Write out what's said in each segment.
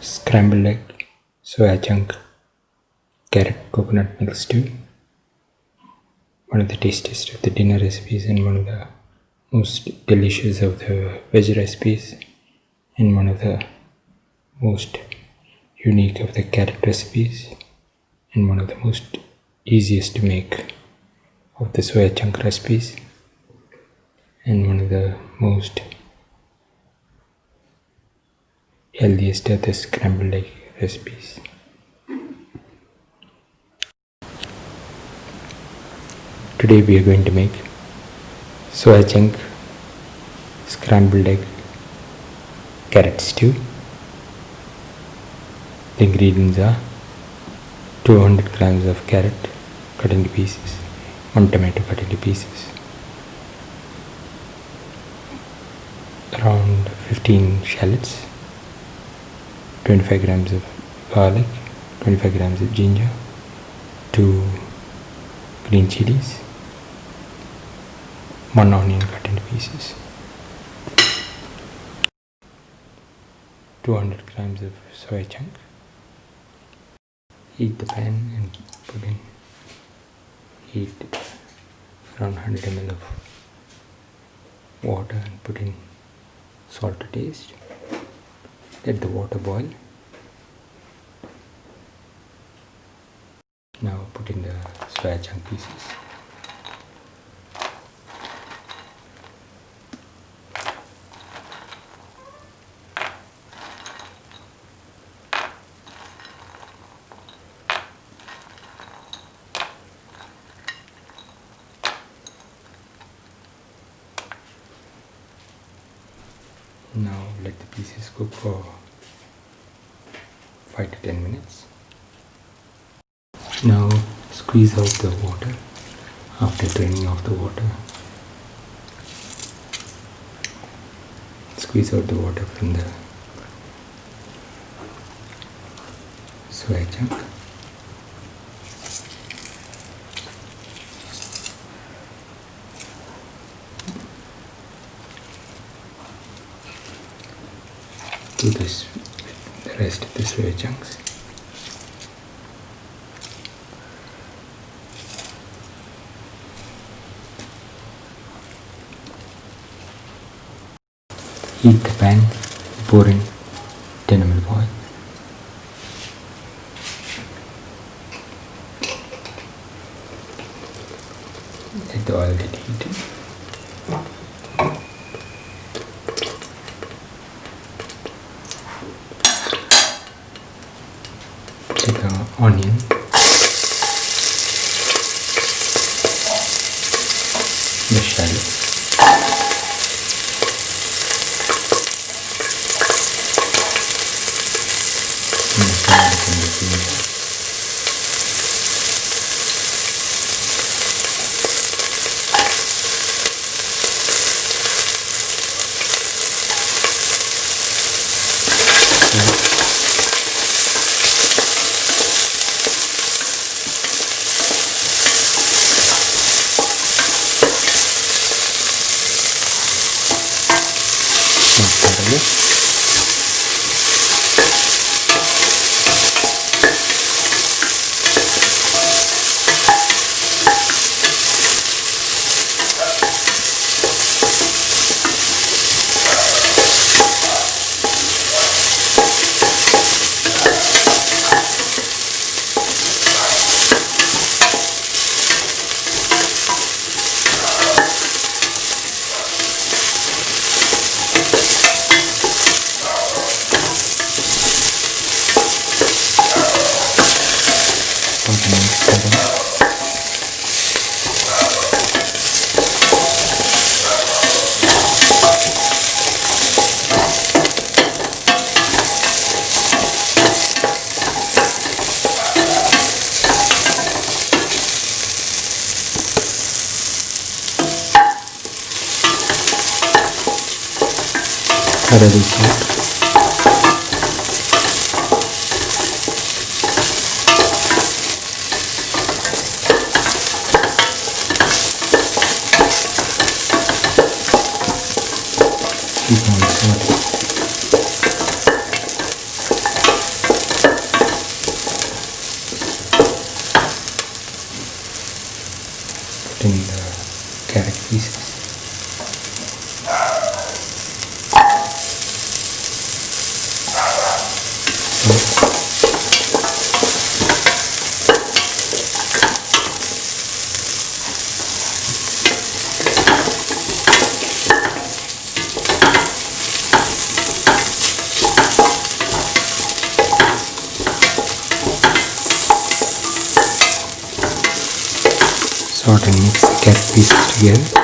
Scrambled egg, soya chunk, carrot coconut milk stew. One of the tastiest of the dinner recipes and one of the most delicious of the veg recipes and one of the most unique of the carrot recipes and one of the most easiest to make of the soya chunk recipes and one of the most healthiest of the scrambled egg recipes. Today we are going to make soya chunk scrambled egg carrot stew. The ingredients are 200 grams of carrot cut into pieces, 1 tomato cut into pieces, around 15 shallots, 25 grams of garlic, 25 grams of ginger, 2 green chillies, 1 onion cut into pieces, 200 grams of soya chunk. Heat the pan and put in heat around 100 ml of water and put in salt to taste. Let the water boil. Now put in the soya chunk pieces. Now let the pieces cook for 5 to 10 minutes. Now squeeze out the water after draining off the water. Squeeze out the water from the soya chunk. Do this with the rest of the soya chunks. Heat the pan, pour in 10 ml of oil. Let the oil get heated. Take the onion, the shallot, and the garlic and the ginger. Ready to keep on sorting. put in the carrot pieces. Sort and mix the carrot pieces together.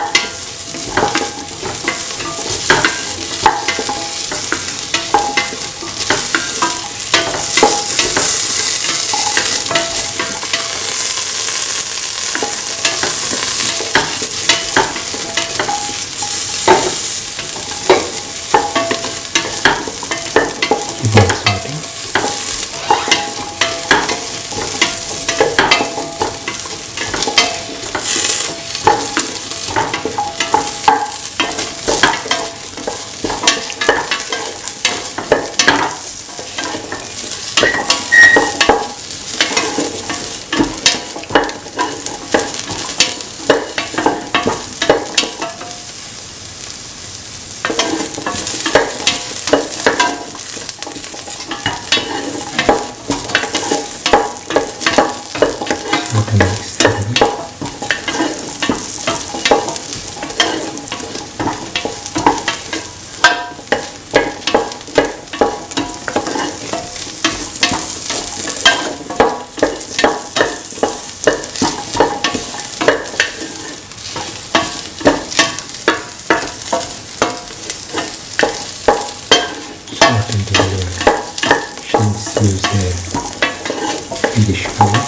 Keep on sorting. Sort and mix thoroughly. Sort until the chillies lose their pinkish color.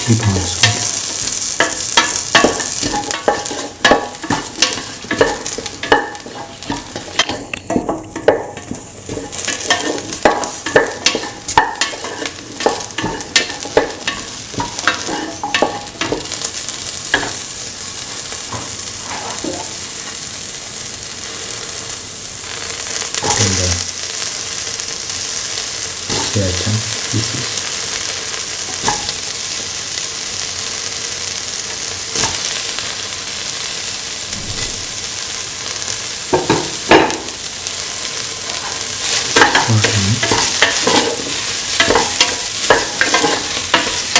Keep on sorting. Put in the soya chunk pieces.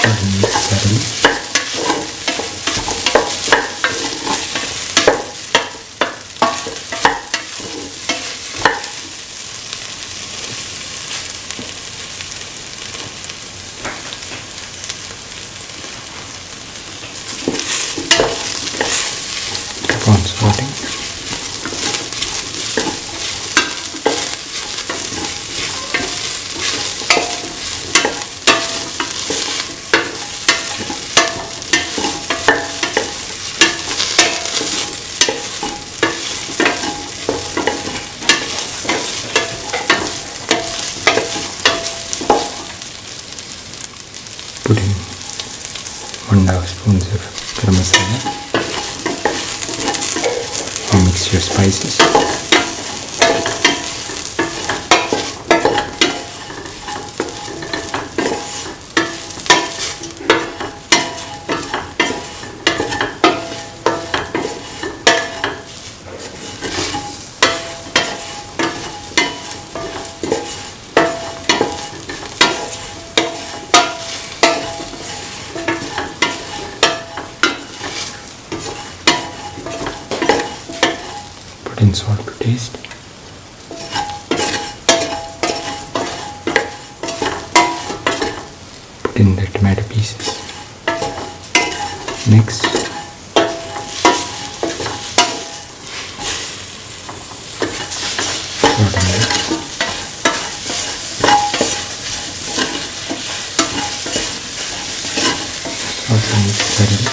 Sort and mix thoroughly. Keep on sorting. Put in 1.5 spoons of garam masala. Now mix your spices. Put in salt to taste. Put in the tomato pieces. Mix. Sort and mix. Sort and mix thoroughly.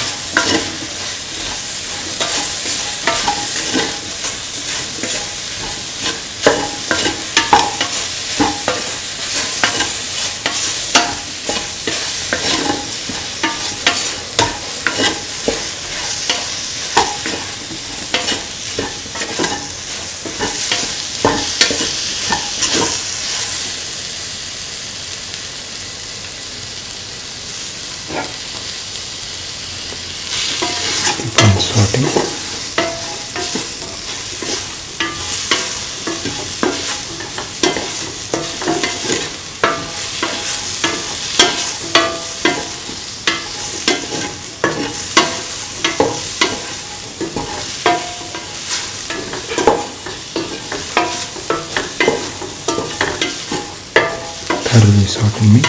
thoroughly salt and mix.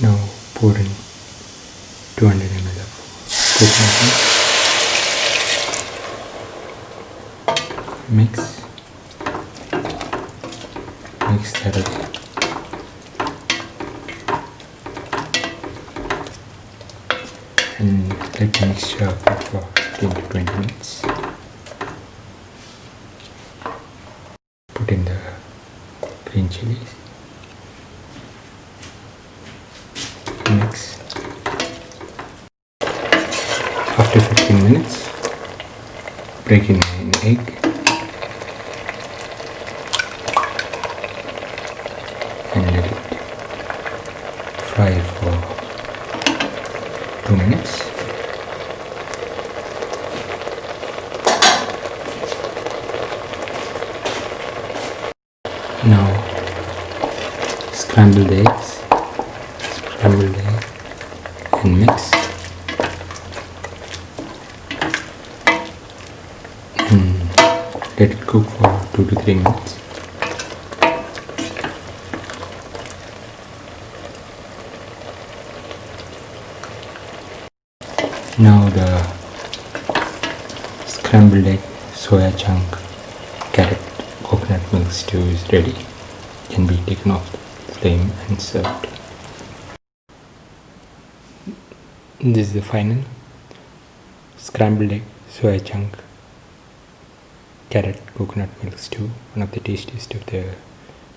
Now pour in 200 ml of coconut milk. Mix thoroughly. And let the mixture cook for 15 to 20 minutes. Put in the green chilies. Mix. After 15 minutes, break in an egg. And let it fry for 2 minutes. Now scrambled eggs, and mix. And let it cook for 2 to 3 minutes. Now the scrambled egg, soya chunk, carrot, coconut milk stew is ready. Can be taken off the flame and served. This is the final scrambled egg, soya chunk, carrot, coconut milk stew. One of the tastiest of the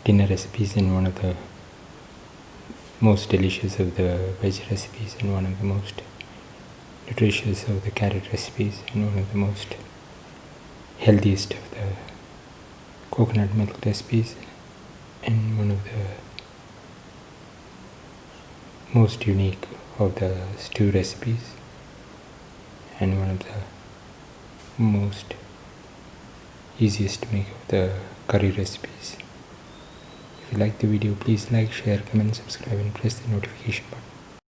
dinner recipes and one of the most delicious of the veg recipes and one of the most nutritious of the carrot recipes and one of the most healthiest of the coconut milk recipes and one of the most unique of the stew recipes and one of the most easiest to make of the curry recipes. If you like the video, please like, share, comment, subscribe and press the notification button.